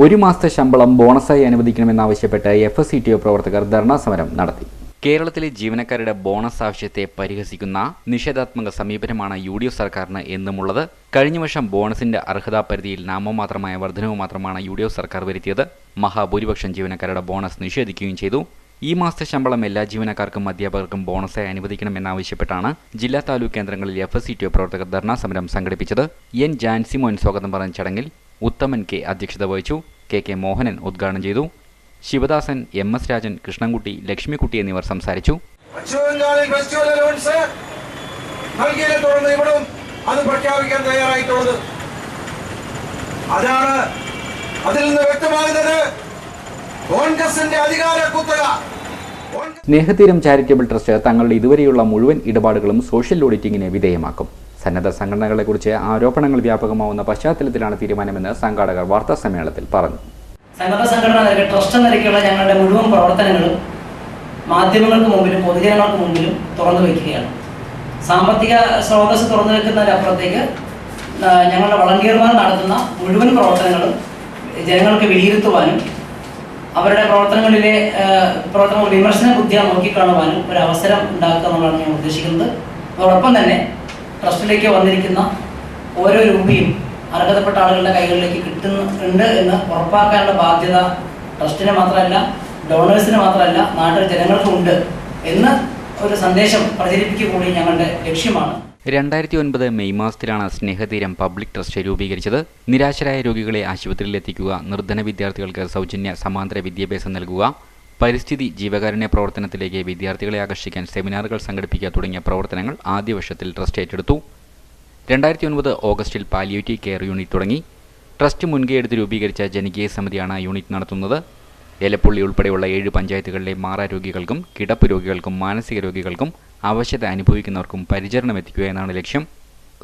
ഒരു മാസത്തെ ശമ്പളം ബോണസായി അനുവദിക്കണമെന്നാവശ്യപ്പെട്ട് FSCTO പ്രവർത്തകർ ധർണാ സമരം നടത്തി. കേരളത്തിലെ ജീവനക്കാരുടെ ബോണസ് ആവശ്യത്തെ പരിഹസിക്കുന്ന നിഷേധാത്മക സമീപനമാണ് UDF സർക്കാരിന് എന്നുമുള്ളത്. കഴിഞ്ഞ വർഷം ബോണസിന്റെ അർഹതാ പരിധിയിൽ നാമമാത്രമായ വർധനവ് മാത്രമാണ് UDF സർക്കാർ വരുത്തിയത്. മഹാഭൂരിപക്ഷം ജീവനക്കാരുടെ ബോണസ് നിഷേധിക്കുകയും ചെയ്തു. ഈ മാസത്തെ ശമ്പളം എല്ലാ ജീവനക്കാർക്കും അധ്യാപകർക്കും ബോണസായി അനുവദിക്കണമെന്നാവശ്യപ്പെട്ടാണ് ജില്ലാ താലൂക്ക് കേന്ദ്രങ്ങളിൽ FSCTO പ്രവർത്തകർ ധർണാ സമരം സംഘടിപ്പിച്ചത്. N. ജാൻസിമോൻ സ്വാഗതം പറഞ്ഞ ചടങ്ങിൽ ഉത്തമൻ K അധ്യക്ഷത വഹിച്ചു. KK മോഹനൻ ഉദ്ഘാടനം ചെയ്തു. ശിവദാസൻ, MS രാജൻ, കൃഷ്ണൻകുട്ടി, ലക്ഷ്മിക്കുട്ടി എന്നിവർ സംസാരിച്ചു. സ്നേഹതീരം ചാരിറ്റബിൾ ട്രസ്റ്റ് തങ്ങളുടെ ഇതുവരെയുള്ള മുഴുവൻ ഇടപാടുകളും സോഷ്യൽ ഓഡിറ്റിംഗിന് വിധേയമാക്കും. സന്നദ്ധ സംഘടനകളെക്കുറിച്ച് ആരോപണങ്ങൾ വ്യാപകമാവുന്ന പശ്ചാത്തലത്തിലാണ് തീരുമാനമെന്ന് സംഘാടകർ വാർത്താസമ്മേളനത്തിൽ പറഞ്ഞു. സന്നദ്ധ സംഘടന ട്രസ്റ്റ് നിലയ്ക്കുള്ള ഞങ്ങളുടെ മുഴുവൻ പ്രവർത്തനങ്ങളും മാധ്യമങ്ങൾക്ക് മുമ്പിലും പൊതുജനങ്ങൾക്ക് മുമ്പിലും തുറന്നു വയ്ക്കുകയാണ്. സാമ്പത്തിക സ്രോതസ് തുറന്നു വയ്ക്കുന്നതിനപ്പുറത്തേക്ക് ഞങ്ങളുടെ വളണ്ടിയർമാർ നടത്തുന്ന മുഴുവൻ പ്രവർത്തനങ്ങളും ജനങ്ങൾക്ക് വിലയിരുത്തുവാനും അവരുടെ പ്രവർത്തനങ്ങളിലെ വിമർശന ബുദ്ധിയെ നോക്കിക്കാണുവാനും ഒരു അവസരം ഉണ്ടാക്കുക എന്നുള്ളതാണ് ഞാൻ ഉദ്ദേശിക്കുന്നത്. അതോടൊപ്പം തന്നെ ട്രസ്റ്റിലേക്ക് വന്നിരിക്കുന്ന ഓരോ രൂപയും അർഹതപ്പെട്ട ആളുകളുടെ കൈകളിലേക്ക് കിട്ടുന്നുണ്ട് എന്ന് ഉറപ്പാക്കാനുള്ള ബാധ്യത ട്രസ്റ്റിന് മാത്രമല്ല, ഡോണേഴ്സിന് മാത്രമല്ല, നാട്ടിലെ ജനങ്ങൾക്കും ഉണ്ട് എന്ന് ഒരു സന്ദേശം പ്രചരിപ്പിക്കുക കൂടി ഞങ്ങളുടെ ലക്ഷ്യമാണ്. 2009 മെയ് മാസത്തിലാണ് സ്നേഹതീരം പബ്ലിക് ട്രസ്റ്റ് രൂപീകരിച്ചത്. നിരാശരായ രോഗികളെ ആശുപത്രിയിൽ എത്തിക്കുക, നിർധന വിദ്യാർത്ഥികൾക്ക് സൗജന്യ സമാന്തര വിദ്യാഭ്യാസം നൽകുക, പരിസ്ഥിതി ജീവകാരുണ്യ പ്രവർത്തനത്തിലേക്ക് വിദ്യാർത്ഥികളെ ആകർഷിക്കാൻ സെമിനാറുകൾ സംഘടിപ്പിക്കുക തുടങ്ങിയ പ്രവർത്തനങ്ങൾ ആദ്യ വർഷത്തിൽ ട്രസ്റ്റ് ഏറ്റെടുത്തു. 2009 ഓഗസ്റ്റിൽ പാലിയേറ്റീവ് കെയർ യൂണിറ്റ് തുടങ്ങി. ട്രസ്റ്റ് മുൻകൈയെടുത്ത് രൂപീകരിച്ച ജനകീയ സമിതിയാണ് യൂണിറ്റ് നടത്തുന്നത്. ഏലപ്പുള്ളി ഉൾപ്പെടെയുള്ള 7 പഞ്ചായത്തുകളിലെ മാറാരോഗികൾക്കും കിടപ്പ് രോഗികൾക്കും മാനസിക രോഗികൾക്കും അവശത അനുഭവിക്കുന്നവർക്കും പരിചരണം എത്തിക്കുക എന്നാണ് ലക്ഷ്യം.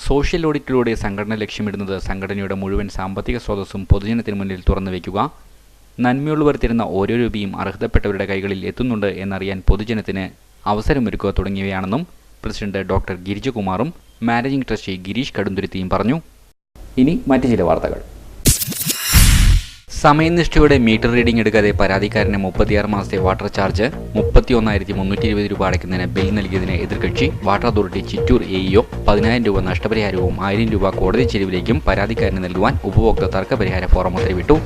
സോഷ്യൽ ഓഡിറ്റിലൂടെ സംഘടന ലക്ഷ്യമിടുന്നത് സംഘടനയുടെ മുഴുവൻ സാമ്പത്തിക സ്രോതസ്സും പൊതുജനത്തിന് മുന്നിൽ തുറന്നു വയ്ക്കുക, നന്മയുള്ളവർ തരുന്ന ഓരോ രൂപയും അർഹതപ്പെട്ടവരുടെ കൈകളിൽ എത്തുന്നുണ്ട് എന്നറിയാൻ പൊതുജനത്തിന് അവസരമൊരുക്കുക തുടങ്ങിയവയാണെന്നും പ്രസിഡന്റ് ഡോക്ടർ ഗിരിജകുമാറും മാനേജിംഗ് ട്രസ്റ്റി ഗിരീഷ് കടുന്തുരുത്തിയും പറഞ്ഞു. ഇനി മറ്റു ചില വാർത്തകൾ. സമയനിഷ്ഠയോടെ മീറ്റർ റീഡിംഗ് എടുക്കാതെ പരാതിക്കാരന് 36 മാസത്തെ വാട്ടർ ചാർജ് 31,320 രൂപ അടയ്ക്കുന്നതിന് ബിൽ നൽകിയതിന് എതിർകക്ഷി വാട്ടർ അതോറിറ്റി ചിറ്റൂർ AEO 10,000 രൂപ നഷ്ടപരിഹാരവും 1,000 രൂപ കോടതി ചെലവിലേക്കും പരാതിക്കാരന് നൽകുവാൻ ഉപഭോക്തൃ തർക്ക പരിഹാര ഫോറം ഉത്തരവിട്ടു.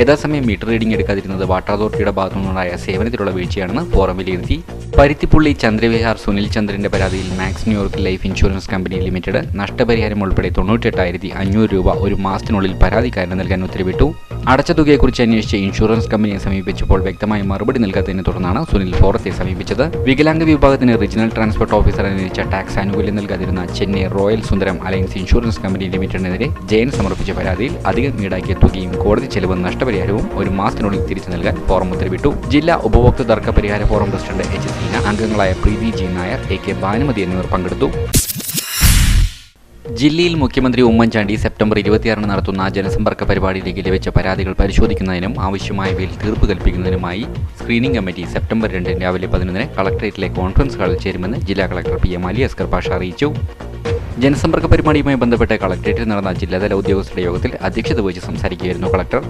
യഥാസമയം മീറ്റർ റീഡിംഗ് എടുക്കാതിരുന്നത് വാട്ടർ അതോറിറ്റിയുടെ ഭാഗത്തുനിന്നുണ്ടായ സേവനത്തിലുള്ള വീഴ്ചയാണെന്ന് ഫോറം വിലയിരുത്തി. പരുത്തിപ്പുള്ളി ചന്ദ്രവിഹാർ സുനിൽ ചന്ദ്രന്റെ പരാതിയിൽ Max New York Life Insurance Company Limited നഷ്ടപരിഹാരം ഉൾപ്പെടെ 98,500 രൂപ ഒരു മാസത്തിനുള്ളിൽ പരാതിക്കാരന് നൽകാൻ ഉത്തരവിട്ടു. അടച്ച തുകയെക്കുറിച്ച് അന്വേഷിച്ച് ഇൻഷുറൻസ് കമ്പനിയെ സമീപിച്ചപ്പോൾ വ്യക്തമായ മറുപടി നൽകാത്തതിനെ തുടർന്നാണ് സുനിൽ ഫോറത്തെ സമീപിച്ചത്. വികലാംഗ വിഭാഗത്തിന് റീജിയണൽ ട്രാൻസ്പോർട്ട് ഓഫീസർ അനുവദിച്ച ടാക്സ് ആനുകൂല്യം നൽകാതിരുന്ന ചെന്നൈ റോയൽ സുന്ദരം അലയൻസ് ഇൻഷുറൻസ് കമ്പനി ലിമിറ്റഡിനെതിരെ ജയൻ സമർപ്പിച്ച പരാതിയിൽ അധികം ഈടാക്കിയ തുകയും കോടതി ചെലവ് നഷ്ടപരിഹാരവും ഒരു മാസത്തിനുള്ളിൽ തിരിച്ചു നൽകാൻ ഫോറം ഉത്തരവിട്ടു. ജില്ലാ ഉപഭോക്തൃ തർക്ക പരിഹാര ഫോറം പ്രസിഡന്റ് H. സീന, അംഗങ്ങളായ പ്രീതി G. നായർ, AK ഭാനുമതി എന്നിവർ പങ്കെടുത്തു. ജില്ലയിൽ മുഖ്യമന്ത്രി ഉമ്മൻചാണ്ടി സെപ്റ്റംബർ 26 നടത്തുന്ന ജനസമ്പർക്ക പരിപാടിയിലേക്ക് ലഭിച്ച പരാതികൾ പരിശോധിക്കുന്നതിനും ആവശ്യമായവയിൽ തീർപ്പ് കൽപ്പിക്കുന്നതിനുമായി സ്ക്രീനിംഗ് കമ്മിറ്റി സെപ്റ്റംബർ 2 രാവിലെ 11 കോളക്ടറേറ്റിലെ കോൺഫറൻസ് ഹാളിൽ ചേരുമെന്ന് ജില്ലാ കളക്ടർ PM അലി അസ്കർ പാഷ അറിയിച്ചു. ജനസമ്പർക്ക പരിപാടിയുമായി ബന്ധപ്പെട്ട് കളക്ടറേറ്റിൽ നടന്ന ജില്ലാതല ഉദ്യോഗസ്ഥരുടെ യോഗത്തിൽ അധ്യക്ഷത വഹിച്ച് സംസാരിക്കുകയായിരുന്നു കളക്ടർ.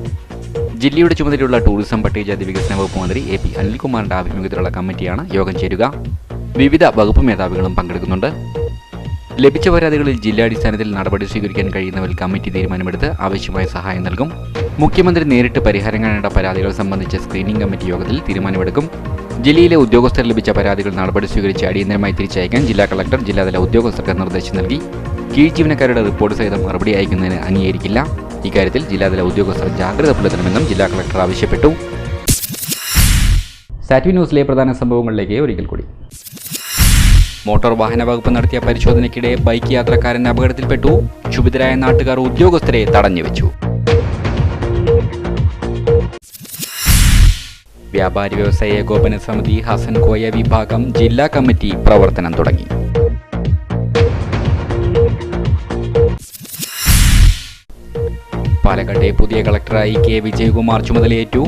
ജില്ലയുടെ ചുമതലയുള്ള ടൂറിസം പട്ടികജാതി വികസന വകുപ്പ് മന്ത്രി AP അനിൽകുമാറിന്റെ ആഭിമുഖ്യത്തിലുള്ള കമ്മിറ്റിയാണ് യോഗം ചേരുക. വിവിധ വകുപ്പ് മേധാവികളും പങ്കെടുക്കുന്നുണ്ട്. ലഭിച്ച പരാതികളിൽ ജില്ലാടിസ്ഥാനത്തിൽ നടപടി സ്വീകരിക്കാൻ കഴിയുന്നവരിൽ കമ്മിറ്റി തീരുമാനമെടുത്ത് ആവശ്യമായ സഹായം നൽകും. മുഖ്യമന്ത്രി നേരിട്ട് പരിഹാരം കാണേണ്ട പരാതികൾ സംബന്ധിച്ച് സ്ക്രീനിംഗ് കമ്മിറ്റി യോഗത്തിൽ തീരുമാനമെടുക്കും. ജില്ലയിലെ ഉദ്യോഗസ്ഥർ ലഭിച്ച പരാതികൾ നടപടി സ്വീകരിച്ച് അടിയന്തരമായി തിരിച്ചയക്കാൻ ജില്ലാ കളക്ടർ ജില്ലാതല ഉദ്യോഗസ്ഥർക്ക് നിർദ്ദേശം നൽകി. കീഴ് ജീവനക്കാരുടെ റിപ്പോർട്ട് സഹിതം മറുപടി അയക്കുന്നതിന് അംഗീകരിക്കില്ല. ഇക്കാര്യത്തിൽ ജില്ലാതല ഉദ്യോഗസ്ഥർ ജാഗ്രത പുലർത്തണമെന്നും ജില്ലാ കളക്ടർ ആവശ്യപ്പെട്ടു. സാറ്റ്വി ന്യൂസിലെ പ്രധാന സംഭവങ്ങളിലേക്ക് ഒരിക്കൽ കൂടി. മോട്ടോർ വാഹന വകുപ്പ് നടത്തിയ പരിശോധനയ്ക്കിടെ ബൈക്ക് യാത്രക്കാരൻ അപകടത്തിൽപ്പെട്ടു. ക്ഷുഭിതരായ നാട്ടുകാർ ഉദ്യോഗസ്ഥരെ തടഞ്ഞുവെച്ചു. വ്യാപാരി വ്യവസായ ഏകോപന സമിതി ഹസൻ കോയ വിഭാഗം ജില്ലാ കമ്മിറ്റി പ്രവർത്തനം തുടങ്ങി. പാലക്കാട്ടെ പുതിയ കളക്ടറായി K. വിജയകുമാർ ചുമതലയേറ്റു.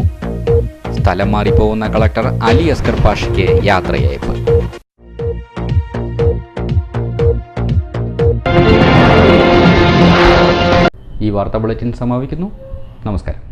സ്ഥലം മാറിപ്പോകുന്ന കളക്ടർ അലി അസ്കർ പാഷയ്ക്ക് യാത്രയയപ്പ്. ഈ വാർത്താ ബുള്ളറ്റിൻ സമാപിക്കുന്നു. നമസ്കാരം.